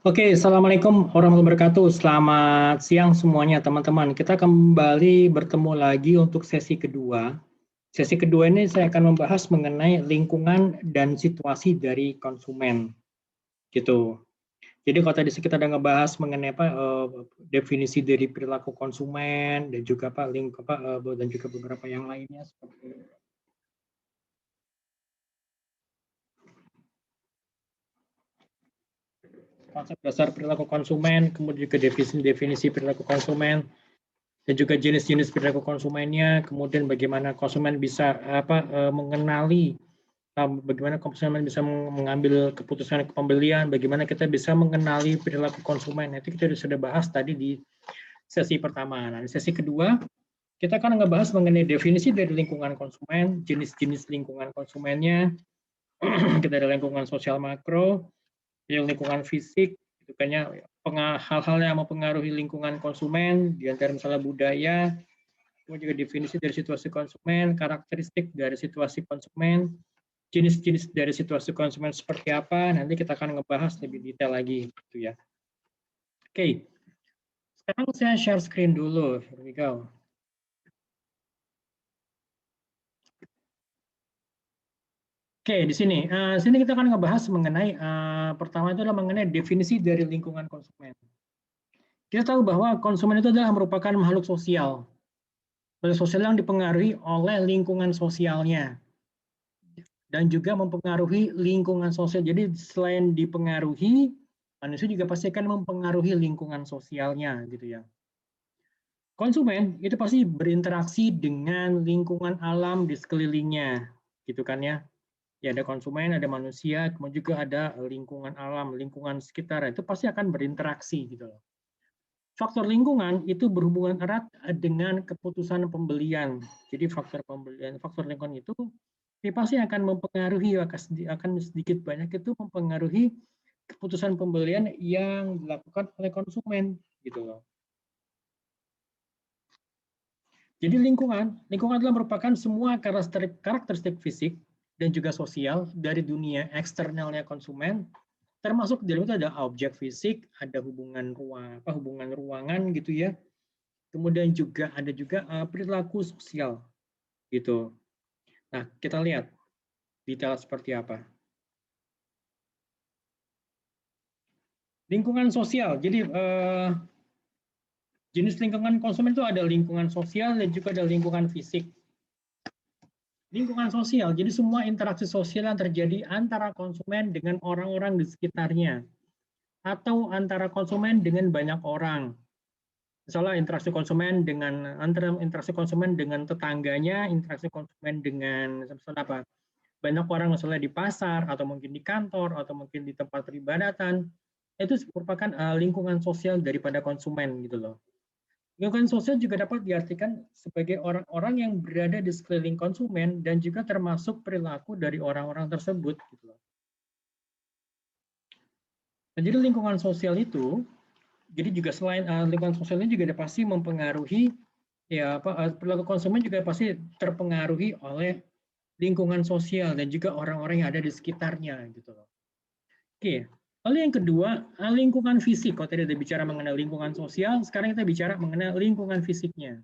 Oke, Assalamualaikum warahmatullahi wabarakatuh. Selamat siang semuanya, teman-teman. Kita kembali bertemu lagi untuk sesi kedua. Sesi kedua ini saya akan membahas mengenai lingkungan dan situasi dari konsumen, gitu. Jadi kalau tadi kita udah ngebahas mengenai definisi dari perilaku konsumen dan juga dan juga beberapa yang lainnya seperti konsep dasar perilaku konsumen, kemudian juga definisi perilaku konsumen, dan juga jenis-jenis perilaku konsumennya, kemudian bagaimana konsumen bisa mengenali, bagaimana konsumen bisa mengambil keputusan pembelian, bagaimana kita bisa mengenali perilaku konsumen. Itu kita sudah bahas tadi di sesi pertama. Nah, di sesi kedua, kita akan ngebahas mengenai definisi dari lingkungan konsumen, jenis-jenis lingkungan konsumennya, kita ada lingkungan sosial makro, yang lingkungan fisik, itu kayaknya hal-hal yang mempengaruhi lingkungan konsumen, di antara misalnya budaya, kemudian juga definisi dari situasi konsumen, karakteristik dari situasi konsumen, jenis-jenis dari situasi konsumen seperti apa, nanti kita akan ngebahas lebih detail lagi, gitu ya. Oke, sekarang saya share screen dulu. Here we go. Oke, di sini, sini kita akan ngebahas mengenai pertama itu adalah mengenai definisi dari lingkungan konsumen. Kita tahu bahwa konsumen itu adalah merupakan makhluk sosial. Makhluk sosial yang dipengaruhi oleh lingkungan sosialnya dan juga mempengaruhi lingkungan sosial. Jadi selain dipengaruhi, manusia juga pasti akan mempengaruhi lingkungan sosialnya, gitu ya. Konsumen itu pasti berinteraksi dengan lingkungan alam di sekelilingnya, gitu kan ya. Ya ada konsumen, ada manusia, kemudian juga ada lingkungan alam, lingkungan sekitar, itu pasti akan berinteraksi gitu loh. Faktor lingkungan itu berhubungan erat dengan keputusan pembelian. Jadi faktor lingkungan itu pasti akan mempengaruhi, akan sedikit banyak itu mempengaruhi keputusan pembelian yang dilakukan oleh konsumen gitu loh. Jadi lingkungan adalah merupakan semua karakteristik fisik dan juga sosial dari dunia eksternalnya konsumen, termasuk di dalam itu ada objek fisik, ada hubungan ruangan gitu ya. Kemudian juga ada juga perilaku sosial gitu. Nah, kita lihat detail seperti apa. Lingkungan sosial. Jadi jenis lingkungan konsumen itu ada lingkungan sosial dan juga ada lingkungan fisik. Lingkungan sosial, jadi semua interaksi sosial yang terjadi antara konsumen dengan orang-orang di sekitarnya, atau antara konsumen dengan banyak orang. Misalnya interaksi konsumen dengan tetangganya, interaksi konsumen dengan misalnya apa? Banyak orang misalnya di pasar atau mungkin di kantor atau mungkin di tempat peribadatan, itu merupakan lingkungan sosial daripada konsumen gitu loh. Lingkungan sosial juga dapat diartikan sebagai orang-orang yang berada di sekeliling konsumen dan juga termasuk perilaku dari orang-orang tersebut gitu loh. Nah, jadi lingkungan sosial itu, jadi juga selain lingkungan sosialnya juga pasti mempengaruhi perilaku konsumen juga pasti terpengaruhi oleh lingkungan sosial dan juga orang-orang yang ada di sekitarnya gitu loh. Oke, lalu yang kedua, lingkungan fisik. Kalau tadi ada bicara mengenai lingkungan sosial, sekarang kita bicara mengenai lingkungan fisiknya.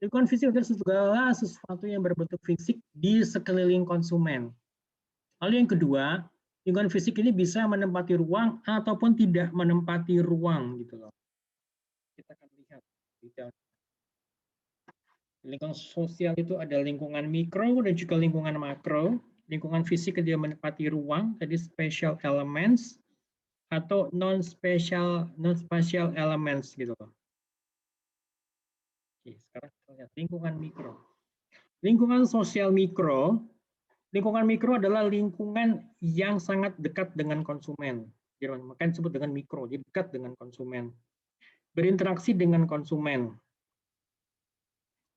Lingkungan fisik adalah segala sesuatu yang berbentuk fisik di sekeliling konsumen. Lalu yang kedua, lingkungan fisik ini bisa menempati ruang ataupun tidak menempati ruang gitu loh. Kita akan lihat detail. Lingkungan sosial itu ada lingkungan mikro dan juga lingkungan makro. Lingkungan fisik dia menempati ruang, tadi spatial elements atau non-spatial elements gitu loh. Oke, sekarang kita lihat lingkungan mikro. Lingkungan sosial mikro, lingkungan mikro adalah lingkungan yang sangat dekat dengan konsumen. Makanya disebut dengan mikro, jadi dekat dengan konsumen. Berinteraksi dengan konsumen.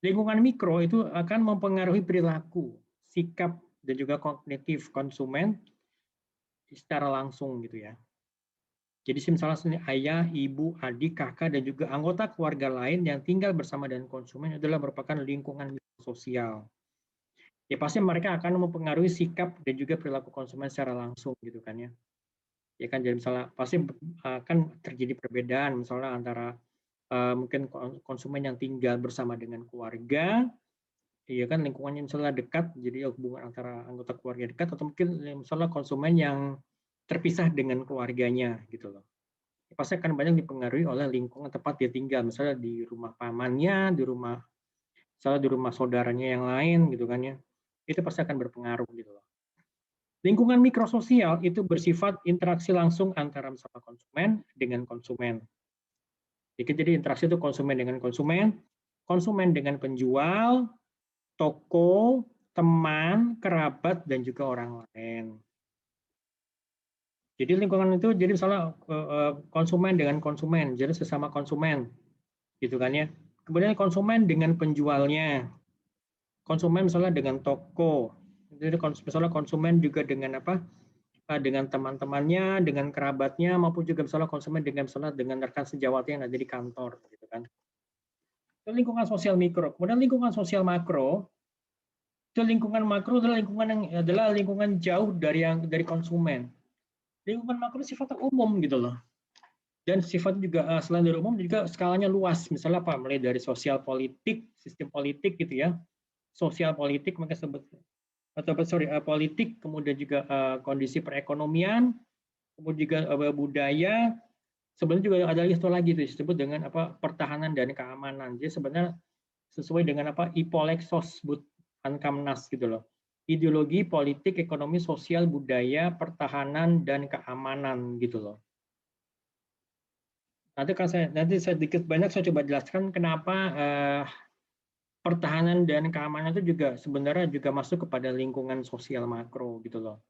Lingkungan mikro itu akan mempengaruhi perilaku, sikap, dan juga kognitif konsumen secara langsung gitu ya. Jadi misalnya ayah, ibu, adik, kakak, dan juga anggota keluarga lain yang tinggal bersama dengan konsumen adalah merupakan lingkungan sosial. Ya pasti mereka akan mempengaruhi sikap dan juga perilaku konsumen secara langsung gitu kan ya. ya kan, jadi misalnya pasti akan terjadi perbedaan misalnya antara mungkin konsumen yang tinggal bersama dengan keluarga, iya kan, lingkungannya misalnya dekat, jadi hubungan antara anggota keluarga dekat, atau mungkin misalnya konsumen yang terpisah dengan keluarganya gitu loh. Pasti akan banyak dipengaruhi oleh lingkungan tempat dia tinggal, misalnya di rumah pamannya, misalnya di rumah saudaranya yang lain gitu kan ya. Itu pasti akan berpengaruh gitu loh. Lingkungan mikrososial itu bersifat interaksi langsung antara misalnya konsumen dengan konsumen. Jadi interaksi itu konsumen dengan konsumen, konsumen dengan penjual, toko, teman, kerabat, dan juga orang lain. Jadi lingkungan itu jadi misalnya konsumen dengan konsumen, jadi sesama konsumen, gitu kan ya. Kemudian konsumen dengan penjualnya, konsumen misalnya dengan toko, jadi misalnya konsumen juga dengan apa? Dengan teman-temannya, dengan kerabatnya, maupun juga misalnya konsumen misalnya dengan rekan sejawatnya yang ada di kantor, gitu kan. Itu lingkungan sosial mikro. Kemudian lingkungan sosial makro, itu lingkungan makro adalah lingkungan jauh dari konsumen. Lingkungan makro sifatnya umum gitu loh. Dan sifatnya juga selain dari umum juga skalanya luas. Misalnya apa? Mulai dari sosial politik, sistem politik gitu ya. Sosial politik maka sebut atau politik, kemudian juga kondisi perekonomian, kemudian juga budaya. Sebenarnya juga ada istilah lagi itu disebut dengan apa? Pertahanan dan keamanan. Jadi sebenarnya sesuai dengan apa? Ipolexos Ankamnas gitu loh. Ideologi, politik, ekonomi, sosial, budaya, pertahanan, dan keamanan gitu loh. Nanti saya sedikit banyak saya coba jelaskan kenapa pertahanan dan keamanan itu juga sebenarnya juga masuk kepada lingkungan sosial makro gitu loh.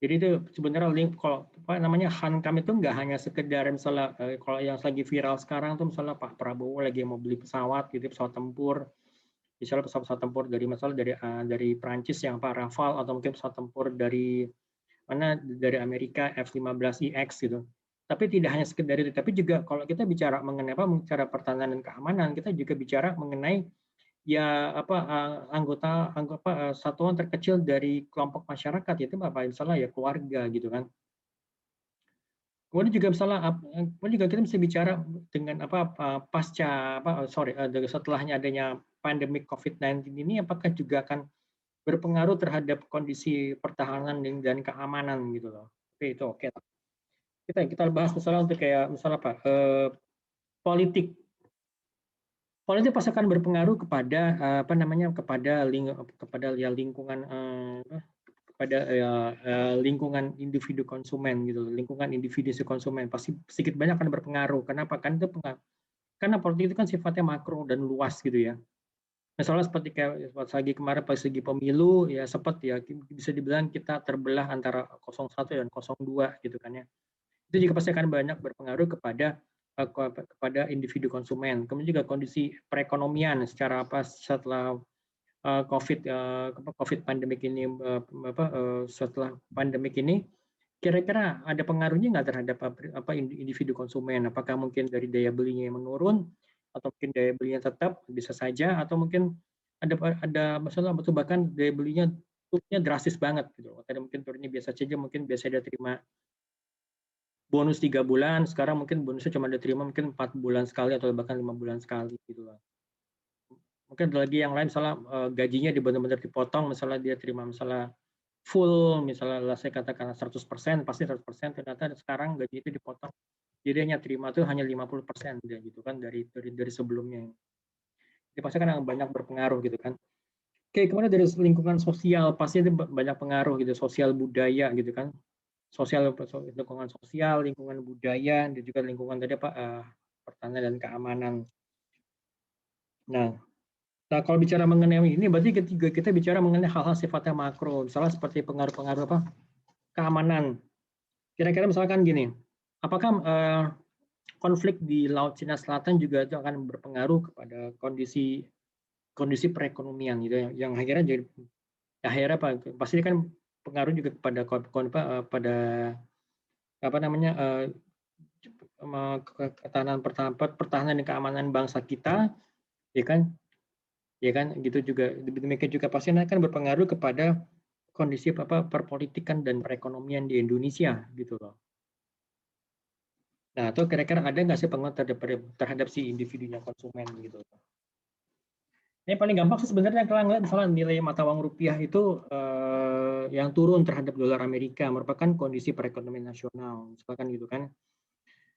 Jadi itu sebenarnya kalau apa namanya Hankam itu nggak hanya sekedar misalnya kalau yang lagi viral sekarang tuh misalnya Pak Prabowo lagi mau beli pesawat gitu, pesawat tempur, misalnya pesawat tempur dari Prancis yang Pak Rafale, atau mungkin pesawat tempur dari Amerika F-15EX gitu. Tapi tidak hanya sekedar itu, tapi juga kalau kita bicara mengenai bicara pertahanan dan keamanan, kita juga bicara mengenai ya anggota satuan terkecil dari kelompok masyarakat, yaitu misalnya ya keluarga gitu kan. Kemudian juga kita bisa bicara dengan pasca setelahnya adanya pandemi COVID-19 ini, apakah juga akan berpengaruh terhadap kondisi pertahanan dan keamanan gitu loh. Oke, itu oke. Kita bahas misalnya untuk kayak misalnya politik. Politik pasti akan berpengaruh kepada lingkungan lingkungan individu konsumen gitu, lingkungan individu si konsumen pasti sedikit banyak akan berpengaruh. Kenapa? Karena politik itu kan sifatnya makro dan luas gitu ya. Misalnya seperti kayak lagi kemarin pas segi pemilu ya, sempat ya bisa dibilang kita terbelah antara 01 dan 02 gitu kan ya. Itu juga pasti akan banyak berpengaruh kepada individu konsumen. Kemudian juga kondisi perekonomian secara setelah COVID pandemik ini, setelah pandemik ini, kira-kira ada pengaruhnya nggak terhadap individu konsumen? Apakah mungkin dari daya belinya yang menurun, atau mungkin daya belinya tetap bisa saja, atau mungkin ada masalah betul bahkan daya belinya turunnya drastis banget gitu. Tadi mungkin turunnya biasa saja, mungkin biasa dia terima bonus 3 bulan, sekarang mungkin bonusnya cuma diterima mungkin 4 bulan sekali atau bahkan 5 bulan sekali gitu lah. Mungkin ada lagi yang lain misalnya gajinya benar-benar dipotong, misalnya dia terima misalnya full, misalnya saya katakan 100%, pasti 100%, ternyata sekarang gaji itu dipotong. Jadi hanya terima tuh hanya 50% gitu kan dari sebelumnya. Jadi pasti kan banyak berpengaruh gitu kan. Oke, kemudian dari lingkungan sosial pasti itu banyak pengaruh gitu, sosial budaya gitu kan. Lingkungan sosial, lingkungan budaya, dan juga lingkungan tadi pertahanan dan keamanan. Nah, kalau bicara mengenai ini, berarti kita bicara mengenai hal-hal sifatnya makro, misalnya seperti pengaruh-pengaruh keamanan. Kira-kira misalkan gini, apakah konflik di Laut Cina Selatan juga itu akan berpengaruh kepada kondisi perekonomian gitu ya, yang akhirnya pasti kan pengaruh juga pada pertahanan dan keamanan bangsa kita, ya kan gitu juga. Demikian juga pasti akan berpengaruh kepada kondisi perpolitikan dan perekonomian di Indonesia gitu loh. Nah, itu kira-kira ada nggak sih pengaruh terhadap si individunya konsumen gitu? Ini paling gampang sih sebenarnya kalau ngeliat misalnya nilai mata uang rupiah itu yang turun terhadap dolar Amerika merupakan kondisi perekonomian nasional, misalkan gitu kan.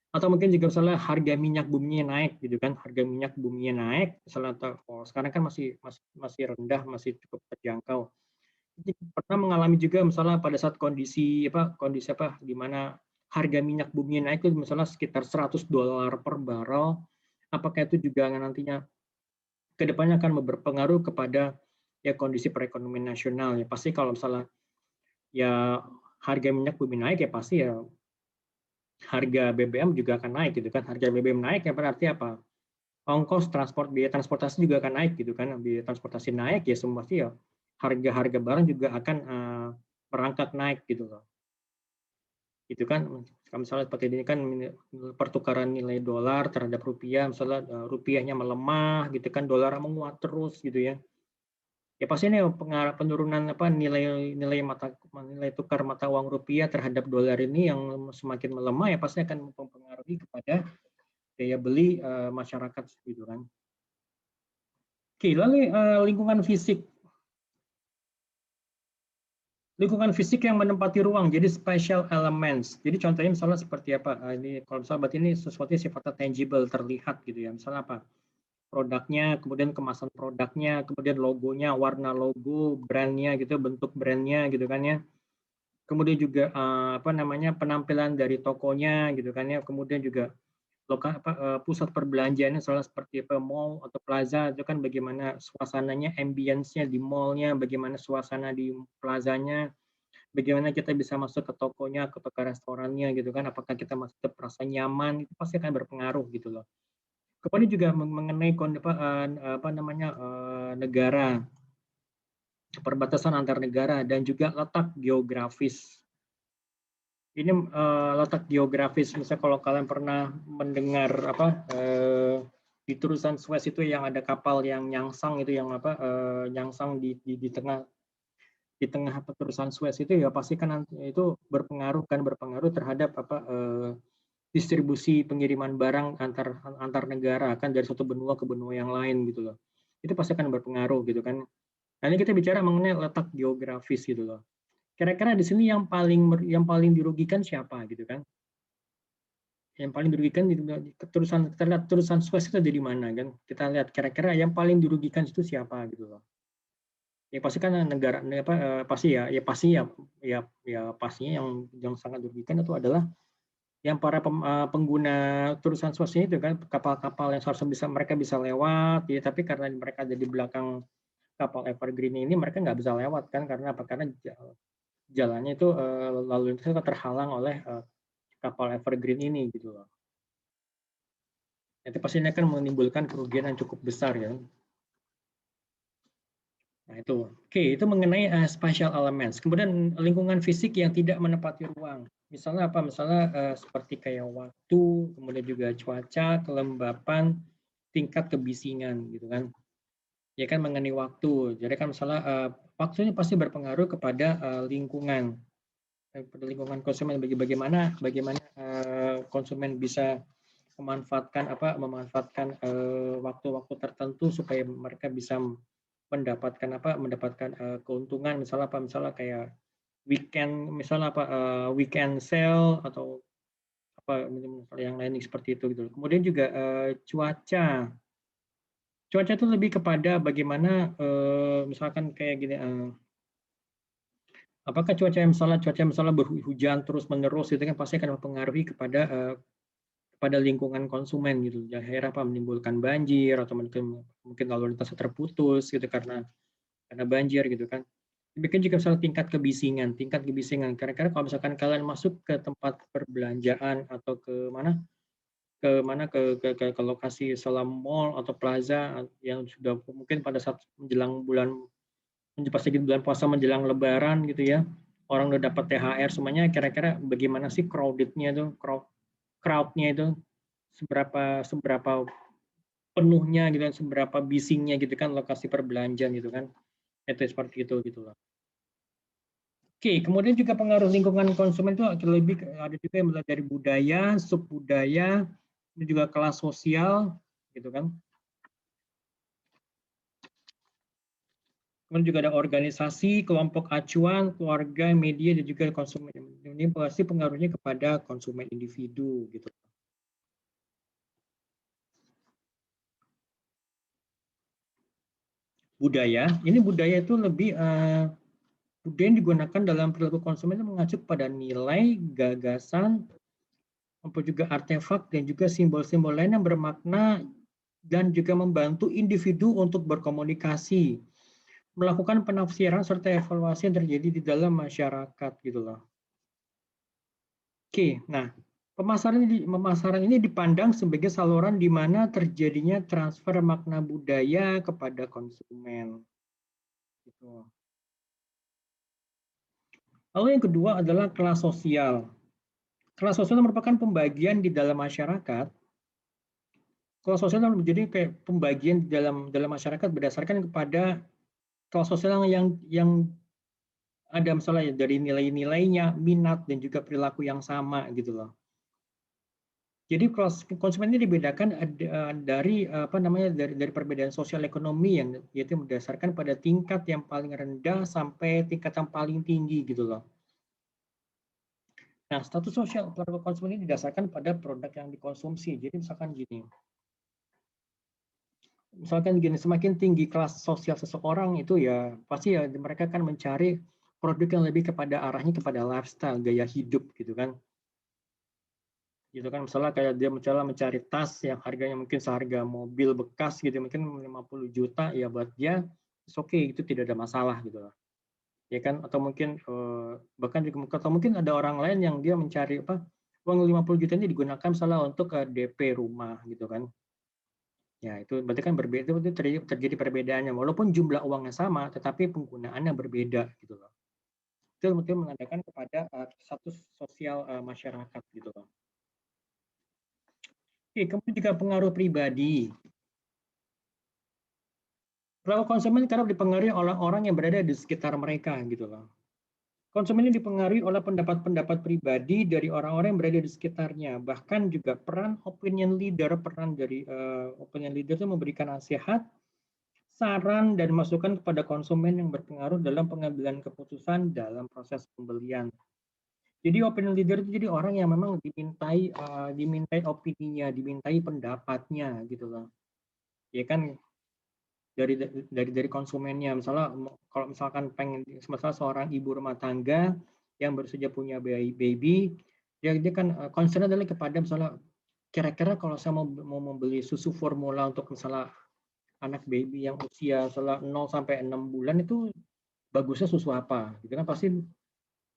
Atau mungkin juga misalnya harga minyak bumi naik gitu kan, harga minyak bumi naik, misalnya sekarang kan masih rendah, masih cukup terjangkau. Jadi pernah mengalami juga misalnya pada saat kondisi di mana harga minyak bumi naik itu misalnya sekitar $100 per barrel, apakah itu juga nantinya kedepannya akan berpengaruh kepada ya kondisi perekonomian nasional ya pasti kalau misalnya ya harga minyak bumi naik ya pasti ya harga BBM juga akan naik gitu kan, harga BBM naik ya berarti apa, ongkos biaya transportasi juga akan naik gitu kan, biaya transportasi naik ya semua sih ya harga-harga barang juga akan merangkak naik gitu loh. Itu kan misalnya seperti ini kan pertukaran nilai dolar terhadap rupiah, misalnya rupiahnya melemah gitu kan, dolar menguat terus gitu ya. Ya pasti ini penurunan nilai tukar mata uang rupiah terhadap dolar ini yang semakin melemah ya pasti akan mempengaruhi kepada daya beli masyarakat gitu kan. Oke, lalu lingkungan fisik. Lingkungan fisik yang menempati ruang, jadi spatial elements. Jadi contohnya misalnya seperti apa? Ini kalau misalnya berarti ini sesuatu yang sifatnya tangible, terlihat gitu ya. Misalnya apa? Produknya, kemudian kemasan produknya, kemudian logonya, warna logo, brandnya gitu, bentuk brandnya gitu kan ya. Kemudian juga penampilan dari tokonya gitu kan ya. Kemudian juga pusat perbelanjaannya soalnya seperti mall atau plaza itu kan bagaimana suasananya, ambience-nya di mallnya, bagaimana suasana di plazanya, bagaimana kita bisa masuk ke tokonya, ke restorannya gitu kan, apakah kita masih tetap merasa nyaman, itu pasti akan berpengaruh gitu loh. Kemudian juga mengenai negara, perbatasan antar negara dan juga letak geografis. Ini letak geografis, misalnya kalau kalian pernah mendengar di terusan Suez itu yang ada kapal yang nyangsang itu yang nyangsang di tengah terusan Suez itu ya pasti kan itu berpengaruh terhadap distribusi pengiriman barang antar negara kan dari satu benua ke benua yang lain gitu loh. Itu pasti akan berpengaruh gitu kan. Nah, ini kita bicara mengenai letak geografis gitu loh. Kira-kira di sini yang paling dirugikan siapa gitu kan? Yang paling dirugikan kita lihat terusan Suez itu ada di mana kan? Kita lihat kira-kira yang paling dirugikan itu siapa gitu loh. Ya pasti kan negara pastinya yang sangat dirugikan itu adalah yang para pengguna terusan Suez itu kan kapal-kapal yang seharusnya mereka bisa lewat ya tapi karena mereka ada di belakang kapal Evergreen ini mereka nggak bisa lewat kan karena apa? Karena jalannya itu lalu lintasnya terhalang oleh kapal Evergreen ini gitu loh. Itu pasti akan menimbulkan kerugian yang cukup besar ya. Nah itu, oke itu mengenai spatial elements. Kemudian lingkungan fisik yang tidak menempati ruang. Misalnya apa? Misalnya seperti kayak waktu, kemudian juga cuaca, kelembapan, tingkat kebisingan gitu kan. Ya kan mengenai waktu. Jadi kan misalnya waktu ini pasti berpengaruh kepada lingkungan. Pada lingkungan konsumen bagaimana konsumen bisa memanfaatkan waktu-waktu tertentu supaya mereka bisa mendapatkan keuntungan misalnya kayak weekend sale atau yang lain seperti itu gitu. Kemudian juga cuaca itu lebih kepada bagaimana misalkan kayak gini apakah cuaca misalnya berhujan terus menerus itu kan pasti akan mempengaruhi kepada lingkungan konsumen gitu. Ya akhirnya menimbulkan banjir atau mungkin lalu lintas terputus gitu karena banjir gitu kan. Demikian juga misalnya tingkat kebisingan. Karena kalau misalkan kalian masuk ke tempat perbelanjaan atau ke lokasi salah mall atau plaza yang sudah mungkin pada saat menjelang bulan puasa menjelang Lebaran gitu ya, orang udah dapat THR semuanya. Kira-kira bagaimana sih crowdednya itu, crowdnya itu seberapa penuhnya gitu kan, seberapa bisingnya gitu kan lokasi perbelanjaan gitu kan. Itu seperti itu gitu loh. Oke, kemudian juga pengaruh lingkungan konsumen itu lebih ada juga yang mulai dari budaya, subbudaya, dan juga kelas sosial, gitu kan. Kemudian juga ada organisasi, kelompok acuan, keluarga, media, dan juga konsumen. Ini pasti pengaruhnya kepada konsumen individu, gitu. Budaya, ini budaya itu lebih budaya yang digunakan dalam perilaku konsumen itu mengacu pada nilai, gagasan, maupun juga artefak dan juga simbol-simbol lain yang bermakna dan juga membantu individu untuk berkomunikasi, melakukan penafsiran serta evaluasi yang terjadi di dalam masyarakat gitu loh. Oke, nah pemasaran ini dipandang sebagai saluran di mana terjadinya transfer makna budaya kepada konsumen. Gitu. Lalu yang kedua adalah kelas sosial. Kelas sosial merupakan pembagian di dalam masyarakat. Kelas sosial menjadi kayak pembagian di dalam masyarakat berdasarkan kepada kelas sosial yang ada misalnya dari nilai-nilainya, minat dan juga perilaku yang sama gitu loh. Jadi konsumen ini dibedakan dari apa namanya dari perbedaan sosial ekonomi yang yaitu berdasarkan pada tingkat yang paling rendah sampai tingkat yang paling tinggi gitu loh. Nah, status sosial konsumen ini didasarkan pada produk yang dikonsumsi. Jadi misalkan gini, semakin tinggi kelas sosial seseorang itu ya pasti ya mereka akan mencari produk yang lebih kepada arahnya kepada lifestyle, gaya hidup gitu kan. Gitu kan misalnya kayak dia mencari tas yang harganya mungkin seharga mobil bekas gitu mungkin 50 juta ya buat dia oke itu tidak ada masalah gitu lah. Ya kan atau mungkin bahkan juga atau mungkin ada orang lain yang dia mencari apa uang 50 juta ini digunakan misalnya untuk DP rumah gitu kan. Ya, itu berarti kan berbeda itu terjadi perbedaannya walaupun jumlah uangnya sama tetapi penggunaannya berbeda gitu loh. Itu mungkin menandakan kepada status sosial masyarakat gitu loh. Oke, kemudian juga pengaruh pribadi. Perilaku konsumen kerap dipengaruhi oleh orang yang berada di sekitar mereka gitu loh. Konsumen ini dipengaruhi oleh pendapat-pendapat pribadi dari orang-orang yang berada di sekitarnya. Bahkan juga peran dari opinion leader itu memberikan nasihat, saran dan masukan kepada konsumen yang berpengaruh dalam pengambilan keputusan dalam proses pembelian. Jadi opinion leader itu jadi orang yang memang dimintai opininya, dimintai pendapatnya gitu loh. Ya kan dari konsumennya. Misalnya kalau misalkan pengen misalnya seorang ibu rumah tangga yang baru saja punya baby, dia kan concern adalah kepada misalnya kira-kira kalau saya mau membeli susu formula untuk misalnya anak baby yang usia misalnya 0 sampai 6 bulan itu bagusnya susu apa? Gitu kan pasti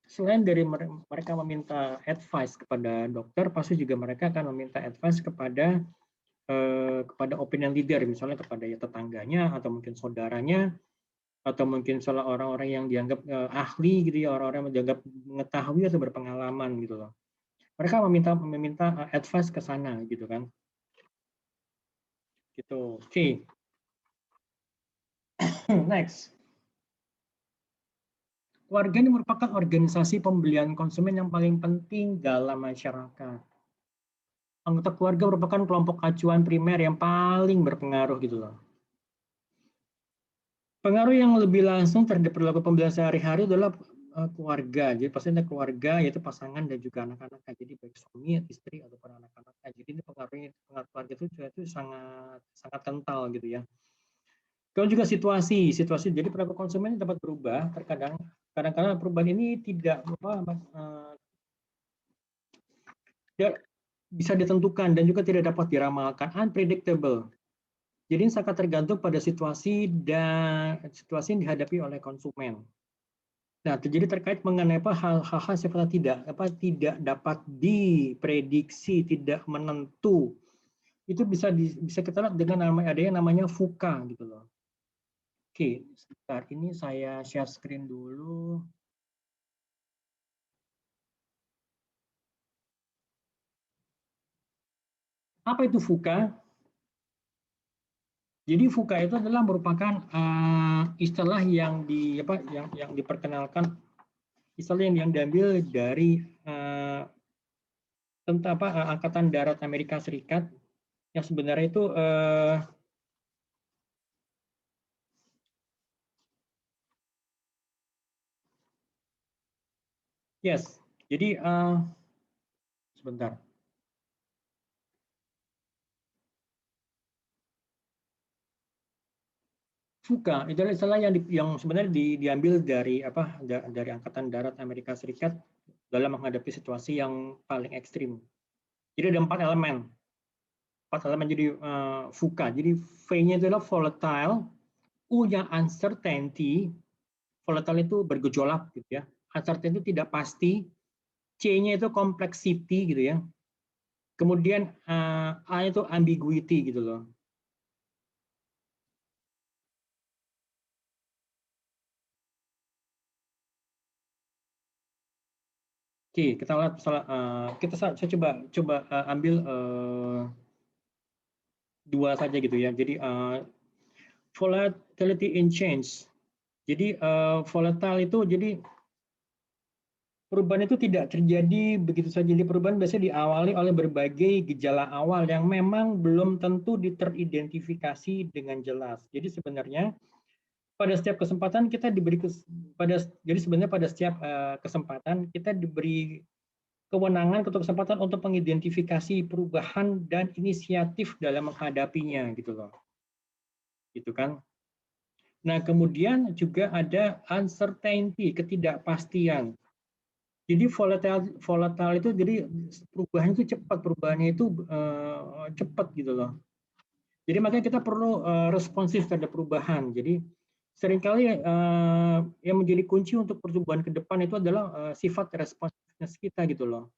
selain dari mereka meminta advice kepada dokter, pasti juga mereka akan meminta advice kepada opinion leader, misalnya kepada ya tetangganya atau mungkin saudaranya atau mungkin salah orang-orang yang dianggap ahli gitu ya, orang-orang yang dianggap mengetahui atau berpengalaman gitu loh. Mereka meminta advice ke sana gitu kan. Gitu. Oke. Okay. Next. Keluarga ini merupakan organisasi pembelian konsumen yang paling penting dalam masyarakat. Anggota keluarga merupakan kelompok acuan primer yang paling berpengaruh gitu loh. Pengaruh yang lebih langsung terhadap perilaku pembelian sehari-hari adalah keluarga. Jadi pastinya keluarga yaitu pasangan dan juga anak-anak. Jadi baik suami, istri ataupun anak-anak. Jadi ini pengaruh keluarga itu sangat sangat kental gitu ya. Kalau juga situasi. Jadi perilaku konsumen dapat berubah. Kadang-kadang perubahan ini tidak bisa ditentukan dan juga tidak dapat diramalkan, unpredictable. Jadi sangat tergantung pada situasi yang dihadapi oleh konsumen. Nah, jadi terkait mengenai hal-hal sifatnya tidak dapat diprediksi, tidak menentu, itu bisa kita lihat dengan ada yang namanya VUCA gitu loh. Oke, sebentar ini saya share screen dulu. Apa itu VUCA? Jadi VUCA itu adalah merupakan istilah yang diperkenalkan istilah yang diambil dari tentang Angkatan Darat Amerika Serikat yang sebenarnya itu yes. Jadi sebentar. FUCA itu adalah istilah yang sebenarnya diambil dari dari Angkatan Darat Amerika Serikat dalam menghadapi situasi yang paling ekstrim. Jadi ada 4 elemen. 4 elemen jadi FUCA. Jadi V-nya itu adalah volatile, U-nya uncertainty, volatile itu bergejolak gitu ya. Uncertainty itu tidak pasti, C-nya itu complexity gitu ya. Kemudian A itu ambiguity gitu loh. Oke, kita lihat saya coba ambil dua saja gitu ya. Jadi volatility in change. Jadi volatile itu jadi perubahan itu tidak terjadi begitu saja. Jadi perubahan biasanya diawali oleh berbagai gejala awal yang memang belum tentu teridentifikasi dengan jelas. Jadi sebenarnya pada setiap kesempatan kita jadi sebenarnya pada setiap kesempatan kita diberi kewenangan atau kesempatan untuk mengidentifikasi perubahan dan inisiatif dalam menghadapinya gitu loh. Gitu kan. Nah, kemudian juga ada uncertainty, ketidakpastian. Jadi volatile itu jadi perubahannya itu cepat, perubahannya itu cepat gitu loh. Jadi makanya kita perlu responsif terhadap perubahan. Jadi seringkali yang menjadi kunci untuk pertumbuhan ke depan itu adalah sifat responsiveness kita gitu loh.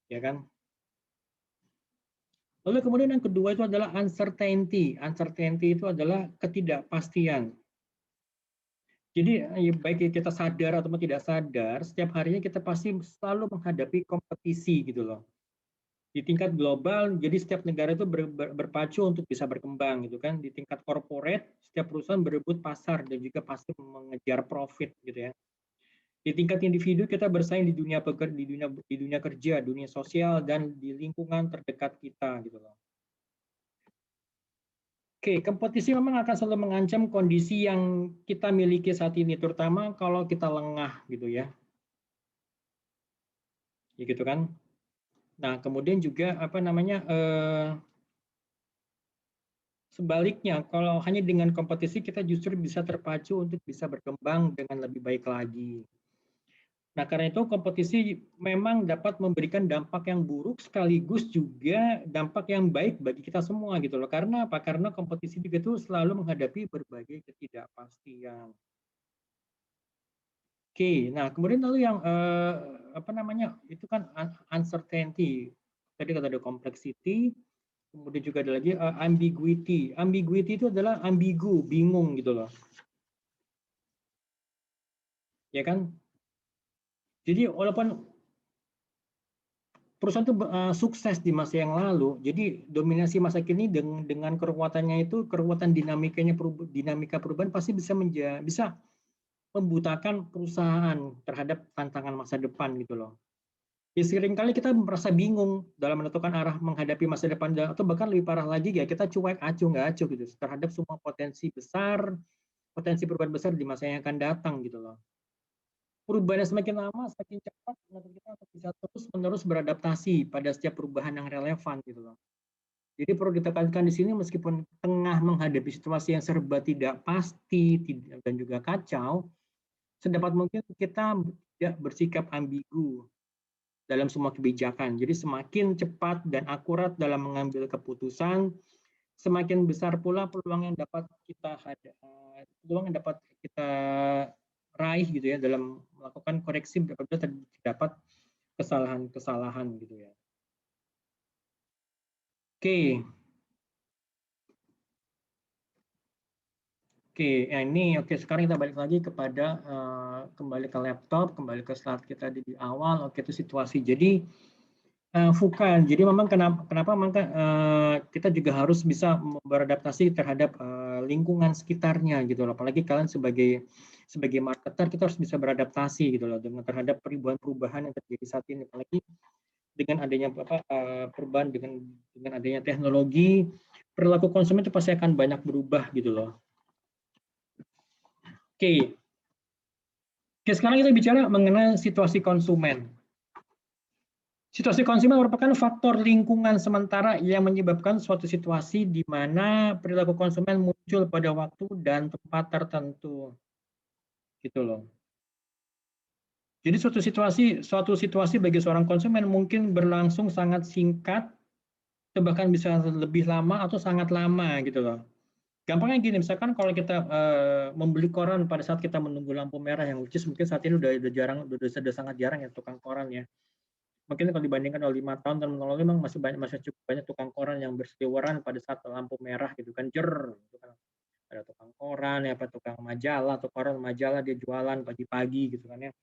Ya kan? Lalu kemudian yang kedua itu adalah uncertainty. Uncertainty itu adalah ketidakpastian. Jadi baik kita sadar atau tidak sadar, setiap harinya kita pasti selalu menghadapi kompetisi gitu loh. Di tingkat global, jadi setiap negara itu berpacu untuk bisa berkembang gitu kan. Di tingkat corporate, setiap perusahaan berebut pasar dan juga pasti mengejar profit gitu ya. Di tingkat individu kita bersaing di dunia kerja, dunia sosial dan di lingkungan terdekat kita gitu loh. Oke, kompetisi memang akan selalu mengancam kondisi yang kita miliki saat ini, terutama kalau kita lengah gitu ya. Ya gitu kan. Nah, kemudian juga sebaliknya, kalau hanya dengan kompetisi kita justru bisa terpacu untuk bisa berkembang dengan lebih baik lagi. Nah, karena itu kompetisi memang dapat memberikan dampak yang buruk sekaligus juga dampak yang baik bagi kita semua gitu loh. Karena apa? Karena kompetisi juga itu selalu menghadapi berbagai ketidakpastian. Oke, nah kemudian lalu yang itu kan uncertainty. Tadi kata ada complexity, kemudian juga ada lagi ambiguity. Ambiguity itu adalah ambigu, bingung gitu loh. Ya kan? Jadi walaupun perusahaan itu sukses di masa yang lalu, jadi dominasi masa kini dengan kekuatannya itu, kekuatan dinamika perubahan pasti bisa membutakan perusahaan terhadap tantangan masa depan gitu loh. Ya seringkali kita merasa bingung dalam menentukan arah menghadapi masa depan, atau bahkan lebih parah lagi ya kita cuek acuh nggak acuh gitu terhadap semua potensi perubahan besar di masa yang akan datang gitu loh. Perubahannya semakin lama, semakin cepat, menuntut kita untuk bisa terus-menerus beradaptasi pada setiap perubahan yang relevan gitu loh. Jadi perlu ditekankan di sini meskipun tengah menghadapi situasi yang serba tidak pasti dan juga kacau, sedapat mungkin kita tidak bersikap ambigu dalam semua kebijakan. Jadi semakin cepat dan akurat dalam mengambil keputusan, semakin besar pula peluang yang dapat kita raih gitu ya dalam melakukan koreksi apabila terdapat kesalahan-kesalahan gitu ya. Oke. Oke, ya ini sekarang kita balik lagi kepada kembali ke laptop, kembali ke slide kita di awal. Oke, itu situasi. Jadi jadi memang kenapa kita juga harus bisa beradaptasi terhadap lingkungan sekitarnya gitu loh. Apalagi kalian sebagai marketer, kita harus bisa beradaptasi gitu loh dengan terhadap perubahan yang terjadi saat ini. Apalagi dengan adanya perubahan dengan adanya teknologi, perilaku konsumen itu pasti akan banyak berubah gitu loh. Oke. Oke, sekarang kita bicara mengenai situasi konsumen. Situasi konsumen merupakan faktor lingkungan sementara yang menyebabkan suatu situasi di mana perilaku konsumen muncul pada waktu dan tempat tertentu. Gitu loh. Jadi suatu situasi bagi seorang konsumen mungkin berlangsung sangat singkat, atau bahkan bisa lebih lama atau sangat lama gitu loh. Gampangnya gini, misalkan kalau kita membeli koran pada saat kita menunggu lampu merah, yang which is mungkin saat ini udah sangat jarang ya tukang koran ya. Mungkin kalau dibandingkan 5 tahun dan lalu memang masih cukup banyak tukang koran yang berseliweran pada saat lampu merah gitu kan, gitu kan. Ada tukang koran ya, tukang majalah atau koran majalah dia jualan pagi-pagi gitu kan ya.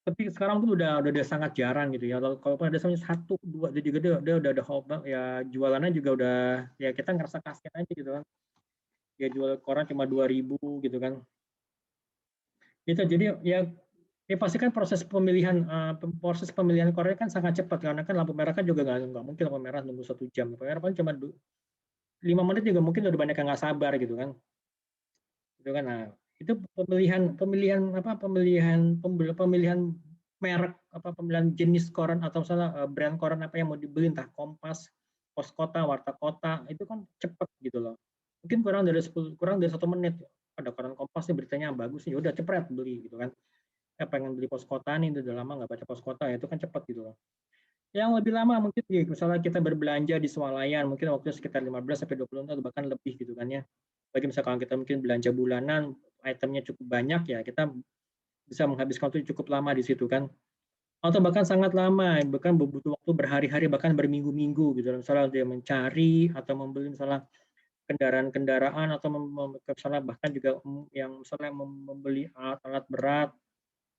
Tapi sekarang tuh udah sangat jarang gitu ya. Kalau pada dasarnya 1, 2 dia juga dia udah ada hobi ya, jualannya juga udah ya kita ngerasa kasihan aja gitu kan. Dia jual koran cuma 2.000 gitu kan. Itu jadi ya pasti kan proses pemilihan Korea kan sangat cepat karena kan lampu merah kan juga nggak mungkin lampu merah nunggu 1 jam. Lampu merah kan cuma 5 menit juga mungkin udah banyak yang nggak sabar gitu kan. Gitu kan. Nah, itu pemilihan merek pemilihan jenis koran atau misalnya brand koran apa yang mau dibeli, entah Kompas, Pos Kota, Warta Kota, itu kan cepat gitu loh. Mungkin kurang dari 1 menit. Ada koran Kompas nih beritanya bagus nih, udah cepet beli gitu kan. Pengen beli Pos Kota nih, udah lama nggak baca Pos Kota, itu kan cepat gitu loh. Yang lebih lama mungkin misalnya kita berbelanja di swalayan, mungkin waktu sekitar 15 sampai 20 menit atau bahkan lebih gitu kan ya. Bagi misalkan kita mungkin belanja bulanan, itemnya cukup banyak ya, kita bisa menghabiskan waktu cukup lama di situ kan. Atau bahkan sangat lama, bahkan butuh waktu berhari-hari, bahkan berminggu-minggu gitu. Misalnya dia mencari atau membeli misalnya kendaraan-kendaraan atau misalnya bahkan juga yang misalnya membeli alat-alat berat,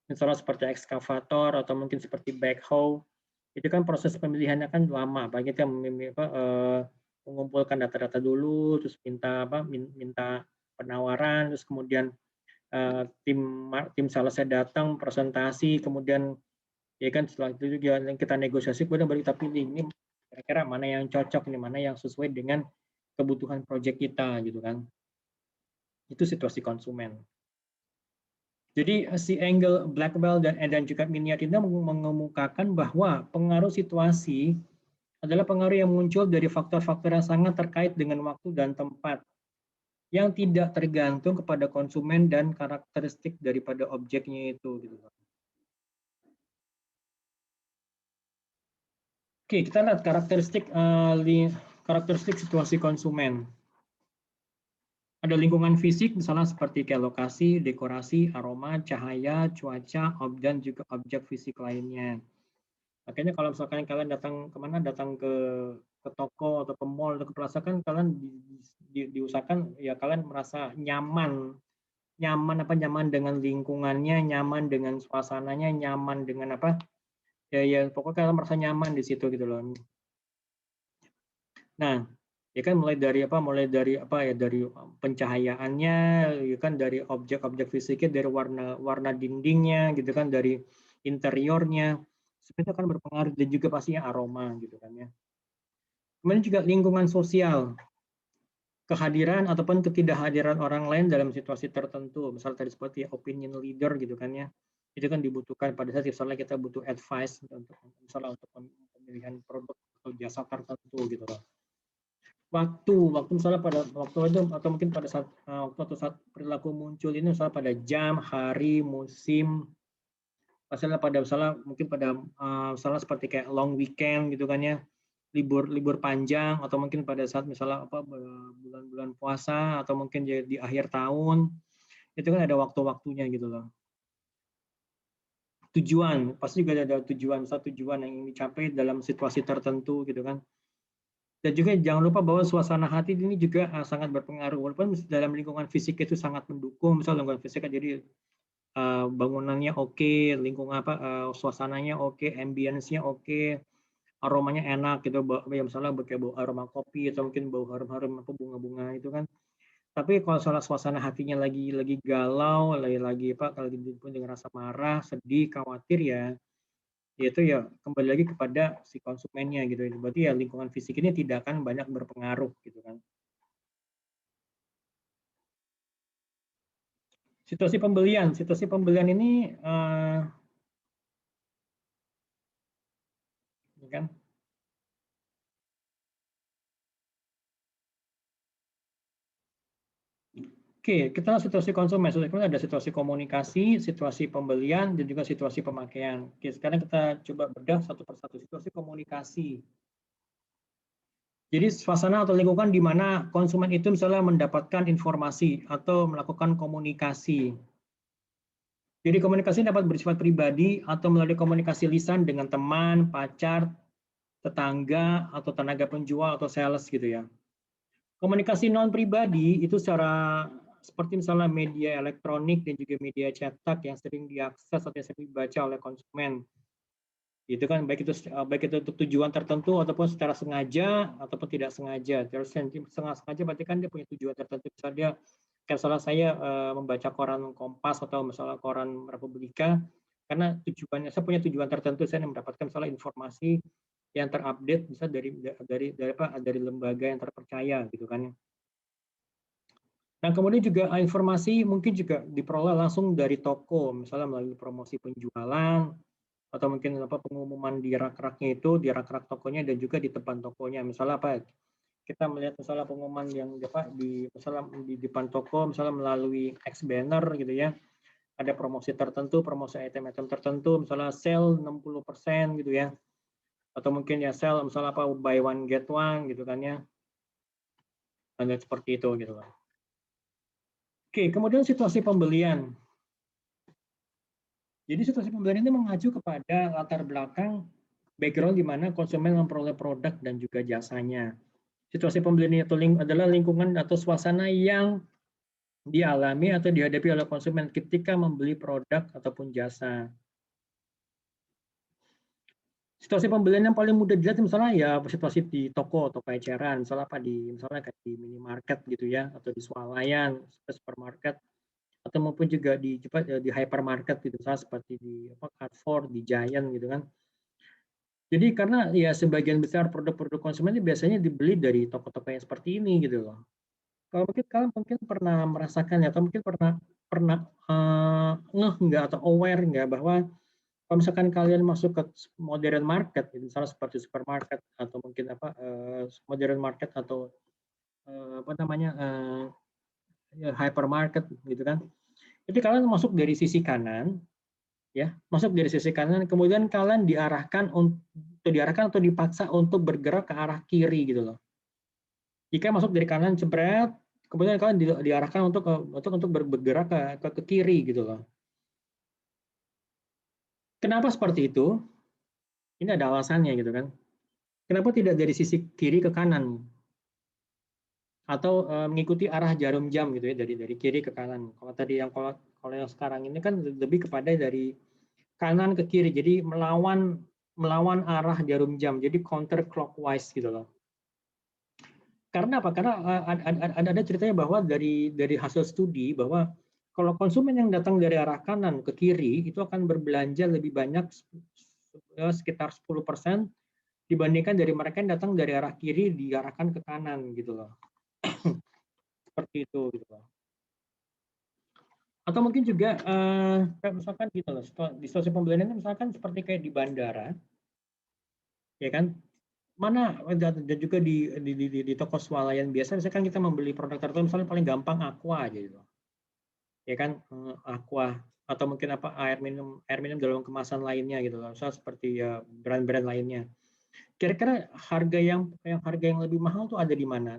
misalnya seperti ekskavator atau mungkin seperti backhoe, itu kan proses pemilihannya kan lama. Bagi kita mengumpulkan data-data dulu, terus minta penawaran, terus kemudian tim salesnya datang presentasi, kemudian ya kan setelah itu juga kita negosiasi, kemudian baru kita pilih ini kira-kira mana yang cocok, ini mana yang sesuai dengan kebutuhan proyek kita gitu kan. Itu situasi konsumen. Jadi si Engel, Blackwell, dan juga Miniat itu mengemukakan bahwa pengaruh situasi adalah pengaruh yang muncul dari faktor-faktor yang sangat terkait dengan waktu dan tempat, yang tidak tergantung kepada konsumen dan karakteristik daripada objeknya itu. Gitu. Oke, kita lihat karakteristik situasi konsumen. Ada lingkungan fisik, misalnya seperti kayak lokasi, dekorasi, aroma, cahaya, cuaca, dan juga objek fisik lainnya. Makanya kalau misalkan kalian datang ke toko atau ke mall atau ke plaza kan kalian diusahakan ya kalian merasa nyaman dengan lingkungannya, nyaman dengan suasananya, nyaman dengan ya pokoknya kalian merasa nyaman di situ gitu loh. Nah, ya kan mulai dari dari pencahayaannya, ya kan dari objek-objek fisiknya, dari warna dindingnya gitu kan, dari interiornya, itu kan berpengaruh, dan juga pastinya aroma gitu kan ya. Kemudian juga lingkungan sosial, kehadiran ataupun ketidakhadiran orang lain dalam situasi tertentu, misalnya tadi seperti opinion leader gitu kan ya, itu kan dibutuhkan pada saat misalnya kita butuh advice untuk pemilihan produk atau jasa tertentu gitu loh. Waktu misalnya pada waktu itu atau mungkin pada saat perilaku muncul ini misalnya pada jam, hari, musim, misalnya mungkin pada misalnya seperti kayak long weekend gitu kan ya, libur panjang, atau mungkin pada saat misalnya bulan-bulan puasa, atau mungkin di akhir tahun, itu kan ada waktu-waktunya gitu loh. Tujuan, pasti juga ada tujuan yang ingin dicapai dalam situasi tertentu gitu kan. Dan juga jangan lupa bahwa suasana hati ini juga sangat berpengaruh. Walaupun dalam lingkungan fisik itu sangat mendukung, misalnya lingkungan fisik jadi bangunannya oke, lingkungan suasananya oke, ambience-nya oke, aromanya enak gitu, ya misalnya kayak bau aroma kopi atau mungkin bau harum-harum bunga-bunga itu kan. Tapi kalau soal suasana hatinya lagi galau, lagi apa, kalau dipenuhi dengan rasa marah, sedih, khawatir ya, itu ya kembali lagi kepada si konsumennya gitu. Berarti ya lingkungan fisik ini tidak akan banyak berpengaruh gitu kan. Situasi pembelian ini kan. Oke, kita situasi konsumen. Sebenarnya ada situasi komunikasi, situasi pembelian, dan juga situasi pemakaian. Oke, sekarang kita coba bedah satu persatu. Situasi komunikasi. Jadi suasana atau lingkungan di mana konsumen itu misalnya mendapatkan informasi atau melakukan komunikasi. Jadi komunikasi dapat bersifat pribadi atau melalui komunikasi lisan dengan teman, pacar, tetangga, atau tenaga penjual atau sales gitu ya. Komunikasi non pribadi itu secara seperti misalnya media elektronik dan juga media cetak yang sering diakses atau yang sering dibaca oleh konsumen. Itu kan baik itu untuk tujuan tertentu ataupun secara sengaja ataupun tidak sengaja. Terus setengah sengaja berarti kan dia punya tujuan tertentu. Misalnya dia kayak salah saya membaca koran Kompas atau misalnya koran Republika karena tujuannya saya punya tujuan tertentu, saya mendapatkan misalnya informasi yang terupdate bisa dari lembaga yang terpercaya gitu kan. Nah, kemudian juga informasi mungkin juga diperoleh langsung dari toko, misalnya melalui promosi penjualan, atau mungkin apa pengumuman di rak-raknya itu, di rak-rak tokonya dan juga di depan tokonya. Misalnya apa? Kita melihat misalnya pengumuman yang apa misalnya di depan toko, misalnya melalui X banner gitu ya. Ada promosi tertentu, promosi item-item tertentu, misalnya sale 60% gitu ya. Atau mungkin ya sale misalnya apa buy one get one gitu kan ya. Dan seperti itu gitu kan. Oke, kemudian situasi pembelian. Jadi situasi pembelian ini mengacu kepada latar belakang background di mana konsumen memperoleh produk dan juga jasanya. Situasi pembelian itu adalah lingkungan atau suasana yang dialami atau dihadapi oleh konsumen ketika membeli produk ataupun jasa. Situasi pembelian yang paling mudah dilihat misalnya ya situasi di toko eceran, misalnya apa misalnya kayak di minimarket gitu ya, atau di swalayan, supermarket, atau maupun juga di hypermarket gitu, misalnya seperti di Carrefour, di Giant gitu kan. Jadi karena ya sebagian besar produk-produk konsumen ini biasanya dibeli dari toko-toko yang seperti ini gitu loh. Kalau mungkin kalian mungkin pernah merasakan ya, atau mungkin pernah pernah ngeh nggak atau aware nggak bahwa kalau misalkan kalian masuk ke modern market, misalnya seperti supermarket atau mungkin modern market atau apa namanya hypermarket gitu kan, jadi kalian masuk dari sisi kanan, ya masuk dari sisi kanan, kemudian kalian diarahkan atau dipaksa untuk bergerak ke arah kiri gitu loh. Jika masuk dari kanan jebret, kemudian kalian diarahkan untuk bergerak ke kiri gitu loh. Kenapa seperti itu? Ini ada alasannya gitu kan. Kenapa tidak dari sisi kiri ke kanan? Atau mengikuti arah jarum jam gitu ya, dari kiri ke kanan. Kalau yang sekarang ini kan lebih kepada dari kanan ke kiri, jadi melawan arah jarum jam, jadi counter clockwise gitu loh. Karena apa? Karena ada ceritanya bahwa dari hasil studi bahwa kalau konsumen yang datang dari arah kanan ke kiri itu akan berbelanja lebih banyak sekitar 10% dibandingkan dari mereka yang datang dari arah kiri diarahkan ke kanan gitu loh. Seperti itu gitu loh. Atau mungkin juga misalkan gitu loh, di situasi pembelian ini misalkan seperti kayak di bandara, ya kan? Mana dan juga di toko swalayan biasa misalkan kita membeli produk tertentu misalnya paling gampang Aqua aja gitu. Ya kan Aqua atau mungkin air minum dalam kemasan lainnya gitu loh. Misalnya seperti ya brand-brand lainnya. Kira-kira harga yang lebih mahal tuh ada di mana?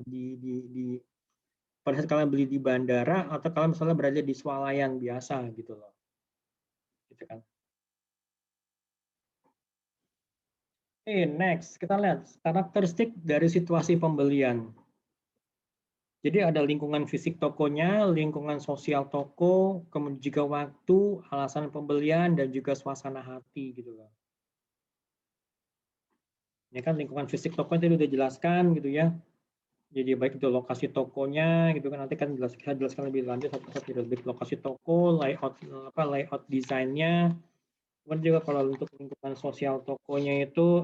Pada saat kalian beli di bandara atau kalian misalnya berada di swalayan biasa gitu loh. Gitu kan. Next kita lihat karakteristik dari situasi pembelian. Jadi ada lingkungan fisik tokonya, lingkungan sosial toko, kemudian juga waktu, alasan pembelian, dan juga suasana hati gitu loh. Ya kan lingkungan fisik toko itu sudah dijelaskan gitu ya. Jadi baik itu lokasi tokonya gitu kan, nanti kan saya jelaskan lebih lanjut satu-satu, lebih lokasi toko, layout desainnya. Kemudian juga kalau untuk lingkungan sosial tokonya itu